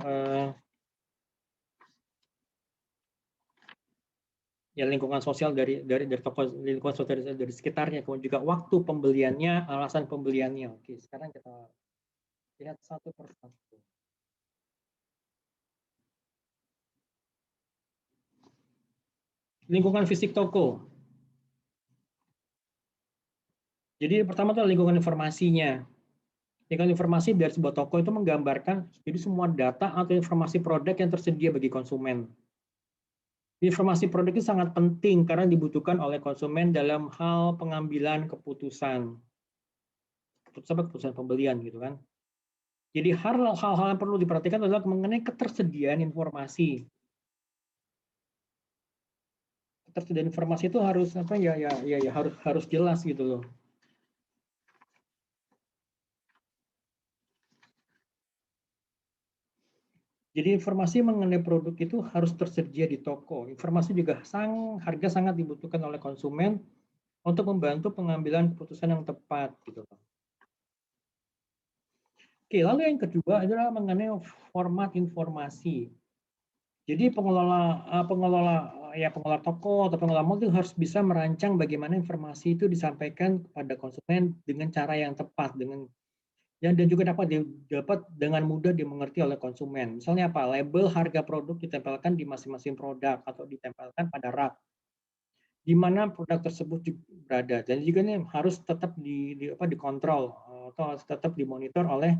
ya lingkungan sosial dari toko, lingkungan sosial dari sekitarnya, kemudian juga waktu pembeliannya, alasan pembeliannya. Oke, sekarang kita lihat satu persatu. Lingkungan fisik toko. Jadi pertama adalah lingkungan informasinya. Lingkungan informasi dari sebuah toko itu menggambarkan jadi semua data atau informasi produk yang tersedia bagi konsumen. Informasi produk itu sangat penting karena dibutuhkan oleh konsumen dalam hal pengambilan keputusan. Keputusan pembelian gitu kan. Jadi hal-hal yang perlu diperhatikan adalah mengenai ketersediaan informasi. Ketersediaan informasi itu harus apa ya harus jelas gitu loh. Jadi informasi mengenai produk itu harus tersedia di toko. Informasi juga harga sangat dibutuhkan oleh konsumen untuk membantu pengambilan keputusan yang tepat gitu loh. Oke, lalu yang kedua adalah mengenai format informasi. Jadi pengelola toko atau pengelola mall itu harus bisa merancang bagaimana informasi itu disampaikan kepada konsumen dengan cara yang tepat, dan juga dapat dengan mudah dimengerti oleh konsumen. Misalnya apa? Label harga produk ditempelkan di masing-masing produk atau ditempelkan pada rak di mana produk tersebut berada, dan juga ini harus tetap dikontrol atau tetap dimonitor oleh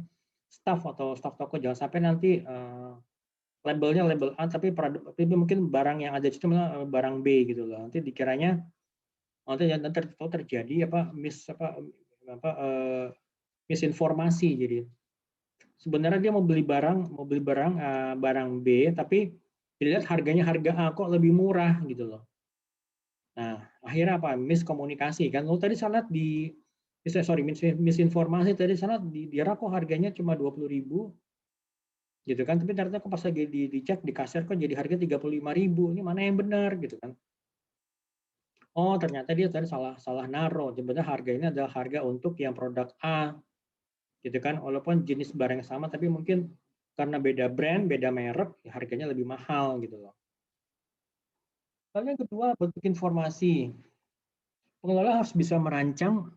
staff toko. Jangan sampai nanti labelnya label A tapi mungkin barang yang ada itu malah barang B gitu loh. Nanti dikiranya terjadi misinformasi. Jadi sebenarnya dia mau beli barang B tapi dilihat harganya harga A kok lebih murah gitu loh. Nah, akhirnya apa? Miskomunikasi kan. Tadi saya lihat misinformasi tadi sana di rak kok harganya cuma 20.000 gitu kan, tapi ternyata pas lagi dicek di kasir kok jadi harga 35.000. Ini mana yang benar gitu kan. Oh, ternyata dia tadi salah naruh. Sebenarnya harga ini adalah harga untuk yang produk A gitu kan, walaupun jenis barang yang sama tapi mungkin karena beda brand, beda merek, ya harganya lebih mahal gitu loh. Lalu yang kedua, bentuk informasi. Pengelola harus bisa merancang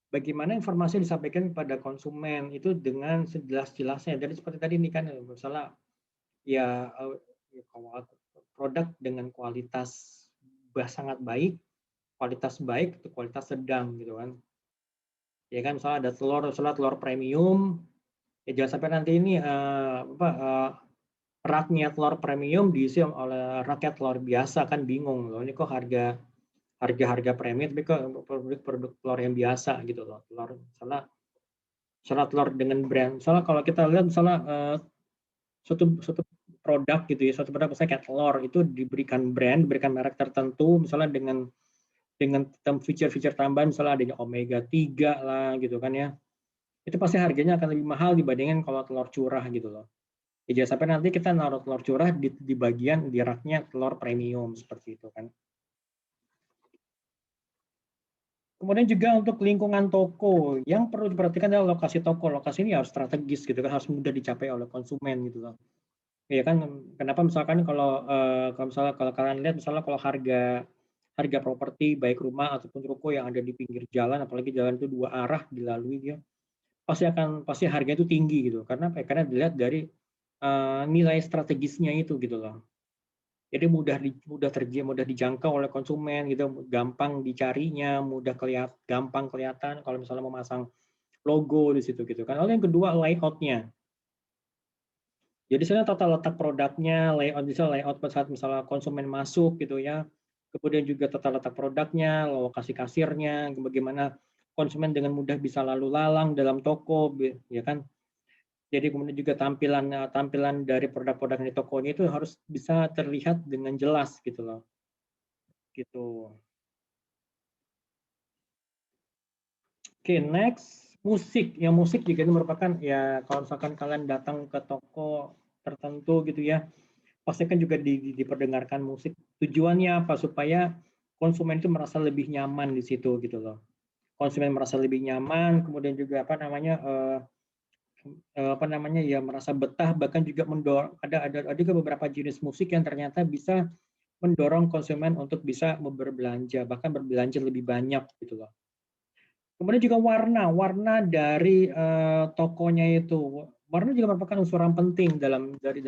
bagaimana informasi disampaikan kepada konsumen itu dengan sejelas-jelasnya. Jadi seperti tadi ini kan, misalnya ya produk dengan kualitas sangat baik, kualitas baik atau kualitas sedang gitu kan. Ya kan, misalnya ada telur premium, ya jangan sampai nanti ini raknya telur premium diisi oleh rakyat telur biasa, kan bingung loh. Ini kok harga premium tapi kok produk telur yang biasa gitu loh. Misalnya telur dengan brand. Misalnya kalau kita lihat misalnya suatu produk gitu ya, suatu produk misalnya kayak telur itu diberikan merek tertentu, misalnya dengan feature-feature tambahan, misalnya adanya omega 3 lah gitu kan ya. Itu pasti harganya akan lebih mahal dibandingkan kalau telur curah gitu loh. Ya, jangan sampai nanti kita naruh telur curah di bagian di raknya telur premium seperti itu kan. Kemudian juga untuk lingkungan toko, yang perlu diperhatikan adalah lokasi toko. Lokasi ini harus strategis gitu kan, harus mudah dicapai oleh konsumen gitu loh. Ya kan, kenapa misalkan kalau kalian lihat misalnya kalau harga properti baik rumah ataupun ruko yang ada di pinggir jalan, apalagi jalan itu dua arah dilalui, dia pasti harga itu tinggi gitu. Karena karena dilihat dari nilai strategisnya itu gitu loh. Jadi mudah dijangkau oleh konsumen gitu, gampang dicarinya, gampang kelihatan kalau misalnya memasang logo di situ gitu kan. Lalu yang kedua, layout-nya. Jadi saya tata letak produknya, layout saat misalnya konsumen masuk gitu ya. Kemudian juga tata letak produknya, lokasi kasirnya, bagaimana konsumen dengan mudah bisa lalu lalang dalam toko, ya kan. Jadi kemudian juga tampilan dari produk-produk di tokonya itu harus bisa terlihat dengan jelas gitu loh. Gitu. Oke, next musik. Yang musik juga itu merupakan ya kalau misalkan kalian datang ke toko tertentu gitu ya, pastikan juga diperdengarkan musik. Tujuannya apa? Supaya konsumen itu merasa lebih nyaman di situ gitu loh. Konsumen merasa lebih nyaman, kemudian juga apa namanya ya merasa betah, bahkan juga mendorong ada juga beberapa jenis musik yang ternyata bisa mendorong konsumen untuk bisa berbelanja, bahkan berbelanja lebih banyak gitu loh. Kemudian juga warna dari tokonya itu. Warna juga merupakan unsur yang penting dari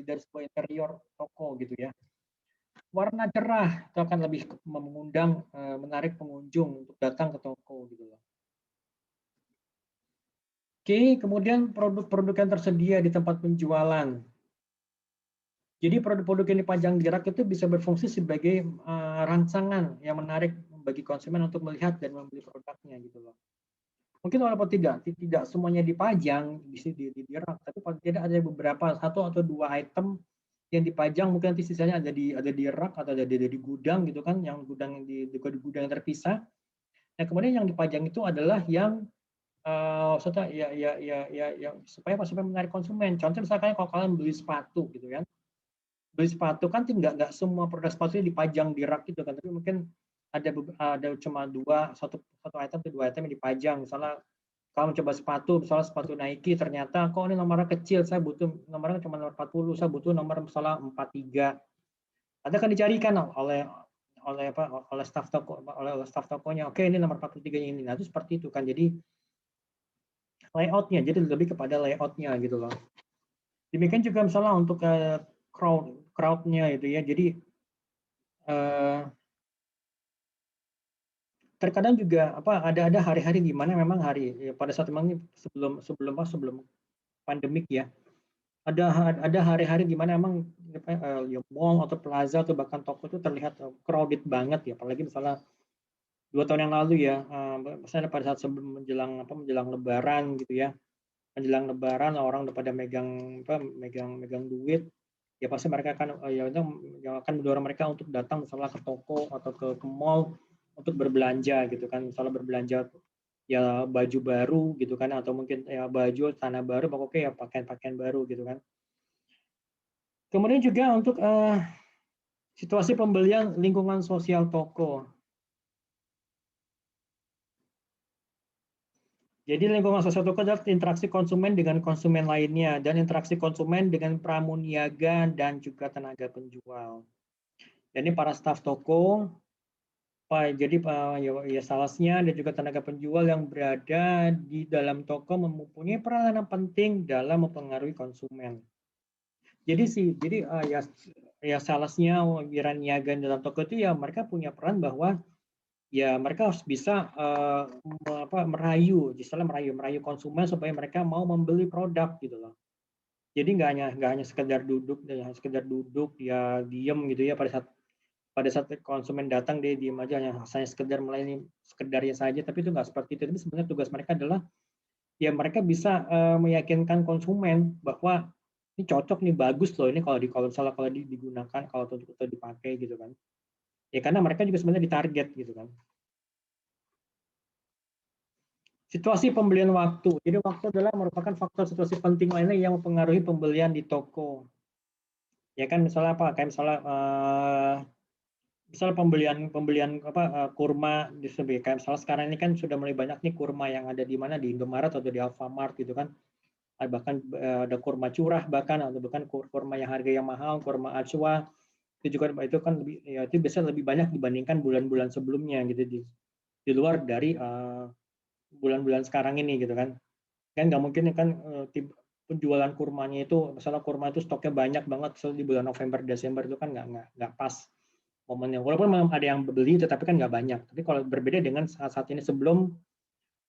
sebuah interior toko gitu ya. Warna cerah itu akan lebih mengundang, menarik pengunjung untuk datang ke toko gitu loh. Oke, kemudian produk-produk yang tersedia di tempat penjualan. Jadi produk-produk yang dipajang di rak itu bisa berfungsi sebagai rangsangan yang menarik bagi konsumen untuk melihat dan membeli produknya gitu loh. Mungkin walaupun tidak semuanya dipajang di rak, tapi paling tidak ada beberapa satu atau dua item yang dipajang, mungkin nanti sisanya ada di rak atau ada di gudang gitu kan, yang gudang di gudang yang terpisah. Nah kemudian yang dipajang itu adalah yang maksudnya ya supaya menarik konsumen. Contoh misalkan kalau kalian beli sepatu gitu kan, beli sepatu kan nggak semua produk sepatunya dipajang di rak gitu kan, tapi mungkin ada cuma satu item atau dua item yang dipajang. Misalnya kalau mencoba sepatu, misalnya sepatu Nike, ternyata kok ini nomornya kecil, saya butuh nomornya cuma nomor 40, saya butuh nomor misalnya 43. Ada kan dicarikan oleh staf tokonya, oke ini nomor 43 ini. Nah itu seperti itu kan, jadi layoutnya, jadi lebih kepada layoutnya gitu loh. Demikian juga misalnya untuk crowdnya itu ya, jadi terkadang juga ada hari-hari di mana memang pada saat memang sebelum pandemik ya, ada hari-hari di mana emang ya mall atau plaza atau bahkan toko itu terlihat crowded banget ya, apalagi misalnya 2 tahun yang lalu ya, misalnya pada saat sebelum menjelang Lebaran gitu ya, menjelang Lebaran orang udah pada megang duit, ya pasti mereka akan yang akan mendorong mereka untuk datang misalnya ke toko atau ke mall untuk berbelanja gitu kan, misalnya berbelanja ya baju baru gitu kan, atau mungkin ya baju tanah baru, pokoknya ya pakaian-pakaian baru gitu kan. Kemudian juga untuk situasi pembelian lingkungan sosial toko. Jadi lingkungan sosial toko adalah interaksi konsumen dengan konsumen lainnya dan interaksi konsumen dengan pramuniaga dan juga tenaga penjual. Jadi para staf toko, jadi ya salesnya dan juga tenaga penjual yang berada di dalam toko mempunyai peranan penting dalam mempengaruhi konsumen. Jadi ya salesnya, wiraniaga dalam toko itu ya mereka punya peran bahwa ya mereka harus bisa merayu konsumen supaya mereka mau membeli produk gitu loh. Jadi nggak hanya sekedar duduk ya diem gitu ya, pada saat konsumen datang dia diem aja, hanya sekedar melayani sekedarnya saja, tapi itu nggak seperti itu. Tapi sebenarnya tugas mereka adalah ya mereka bisa meyakinkan konsumen bahwa ini cocok nih, bagus loh ini kalau misalnya digunakan, kalau untuk dipakai gitu kan. Ya karena mereka juga sebenarnya ditarget gitu kan. Situasi pembelian waktu. Jadi waktu adalah merupakan faktor situasi penting lainnya yang mempengaruhi pembelian di toko. Ya kan misalnya apa? Kayak misalnya pembelian kurma di kayak misalnya sekarang ini kan sudah mulai banyak nih kurma yang ada di mana, di Indomaret atau di Alfamart gitu kan. Bahkan ada kurma curah, bahkan atau bahkan kurma yang harga yang mahal, kurma ajwa itu juga itu kan itu biasanya lebih banyak dibandingkan bulan-bulan sebelumnya gitu, di luar dari bulan-bulan sekarang ini gitu kan nggak mungkin kan penjualan kurmanya itu, misalnya kurma itu stoknya banyak banget di bulan November Desember, itu kan nggak pas momennya, walaupun memang ada yang beli tetapi kan nggak banyak. Tapi kalau berbeda dengan saat ini sebelum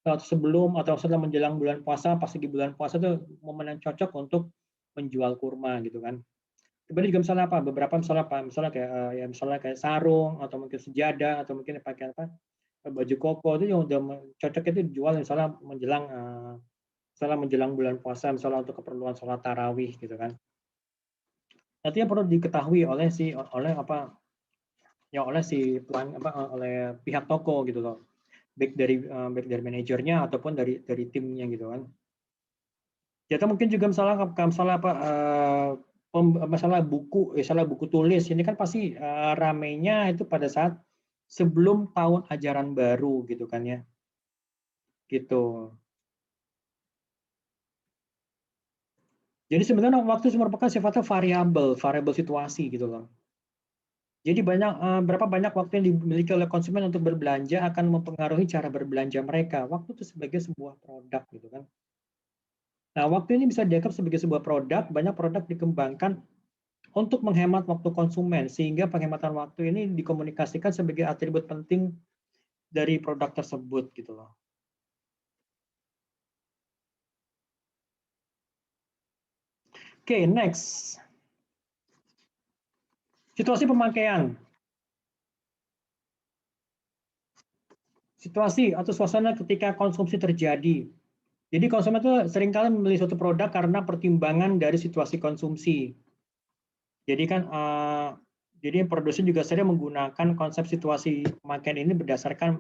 atau setelah menjelang bulan puasa, pasti di bulan puasa itu momen yang cocok untuk menjual kurma gitu kan. Kemudian juga misalnya misalnya kayak sarung atau mungkin sejadah atau mungkin pakaian baju koko itu yang udah cocok itu dijual misalnya menjelang bulan puasa, misalnya untuk keperluan sholat tarawih gitu kan. Nanti yang perlu diketahui oleh oleh pihak toko gitu loh, baik dari manajernya ataupun dari timnya gitu kan. Jadi mungkin juga misalnya masalah buku tulis ini kan pasti ramainya itu pada saat sebelum tahun ajaran baru gitu kan ya. Gitu. Jadi sebenarnya waktu merupakan sifatnya variabel situasi gitu loh. Jadi berapa banyak waktu yang dimiliki oleh konsumen untuk berbelanja akan mempengaruhi cara berbelanja mereka. Waktu itu sebagai sebuah produk gitu kan. Nah, waktu ini bisa dianggap sebagai sebuah produk, banyak produk dikembangkan untuk menghemat waktu konsumen, sehingga penghematan waktu ini dikomunikasikan sebagai atribut penting dari produk tersebut gitu loh. Oke, next. Situasi pemakaian. Situasi atau suasana ketika konsumsi terjadi. Jadi konsumen itu seringkali membeli suatu produk karena pertimbangan dari situasi konsumsi. Jadi kan jadi produsen juga sering menggunakan konsep situasi pemakaian ini berdasarkan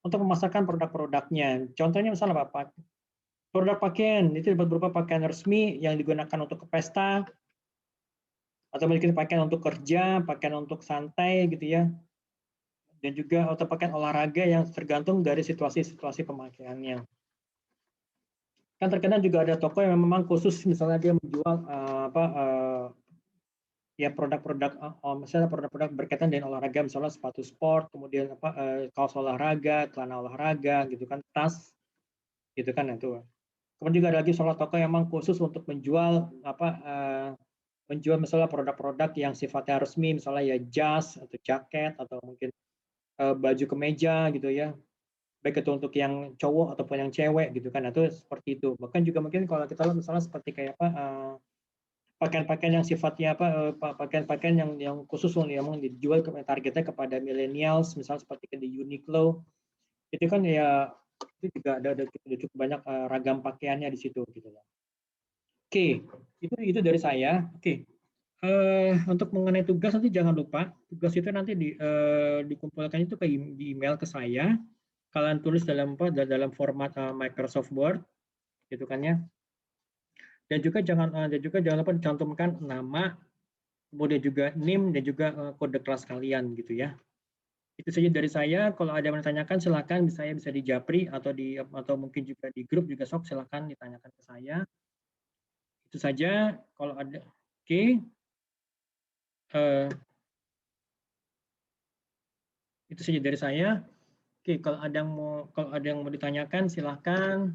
untuk memasarkan produk-produknya. Contohnya misalnya apa? Produk pakaian itu dapat berupa pakaian resmi yang digunakan untuk ke pesta, atau mungkin pakaian untuk kerja, pakaian untuk santai gitu ya, dan juga atau pakaian olahraga yang tergantung dari situasi-situasi pemakaiannya. Kan terkadang juga ada toko yang memang khusus misalnya dia menjual ya produk-produk misalnya produk-produk berkaitan dengan olahraga, misalnya sepatu sport, kemudian kaos olahraga, celana olahraga gitu kan, tas gitu kan itu. Kemudian juga ada lagi soal toko yang memang khusus untuk menjual menjual misalnya produk-produk yang sifatnya resmi, misalnya ya jas atau jaket atau mungkin baju kemeja gitu ya, baik itu untuk yang cowok ataupun yang cewek gitu kan, itu seperti itu. Bahkan juga mungkin kalau kita lihat misalnya seperti kayak pakaian-pakaian yang sifatnya pakaian-pakaian yang khusus yang dijual targetnya kepada millennials, misalnya seperti di Uniqlo, itu kan ya itu juga ada cukup banyak ragam pakaiannya di situ gitu loh. Oke, itu dari saya. Oke. Untuk mengenai tugas nanti jangan lupa tugas itu nanti dikumpulkan itu di email ke saya. Kalian tulis dalam format Microsoft Word, gitu kan ya. Dan juga jangan lupa dicantumkan nama, kemudian juga NIM dan juga kode kelas kalian gitu ya. Itu saja dari saya. Kalau ada yang ditanyakan silakan saya bisa di Japri atau mungkin juga di grup juga sok silakan ditanyakan ke saya. Itu saja kalau ada. Oke. Itu saja dari saya. Oke, kalau ada yang mau ditanyakan silahkan.